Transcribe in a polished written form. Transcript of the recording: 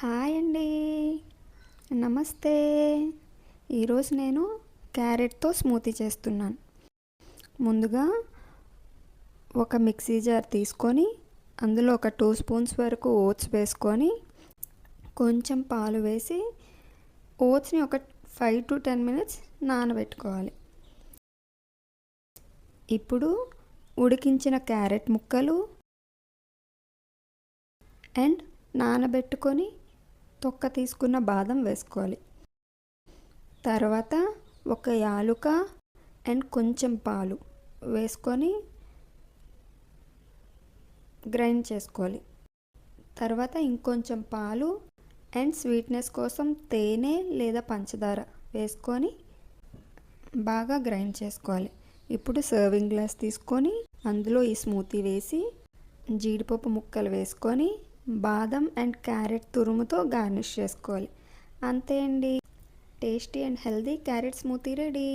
Hi అండి. నమస్తే. ఈరోజు నేను క్యారెట్తో స్మూతీ చేస్తున్నాను. ముందుగా ఒక మిక్సీ జార్ తీసుకొని అందులో ఒక 2 స్పూన్స్ వరకు ఓట్స్ వేసుకొని కొంచెం పాలు వేసి ఓట్స్ని ఒక 5 to 10 minutes నానబెట్టుకోవాలి. ఇప్పుడు ఉడికించిన క్యారెట్ ముక్కలు అండ్ నానబెట్టుకొని తొక్క తీసుకున్న బాదం వేసుకోవాలి. తర్వాత ఒక యాలుక అండ్ కొంచెం పాలు వేసుకొని గ్రైండ్ చేసుకోవాలి. తర్వాత ఇంకొంచెం పాలు అండ్ స్వీట్నెస్ కోసం తేనె లేదా పంచదార వేసుకొని బాగా గ్రైండ్ చేసుకోవాలి. ఇప్పుడు సర్వింగ్ గ్లాస్ తీసుకొని అందులో ఈ స్మూతీ వేసి జీడిపప్పు ముక్కలు వేసుకొని బాదం అండ్ క్యారెట్ తురుముతో గార్నిష్ చేసుకోవాలి. అంతే అండి, tasty and healthy carrot smoothie ready.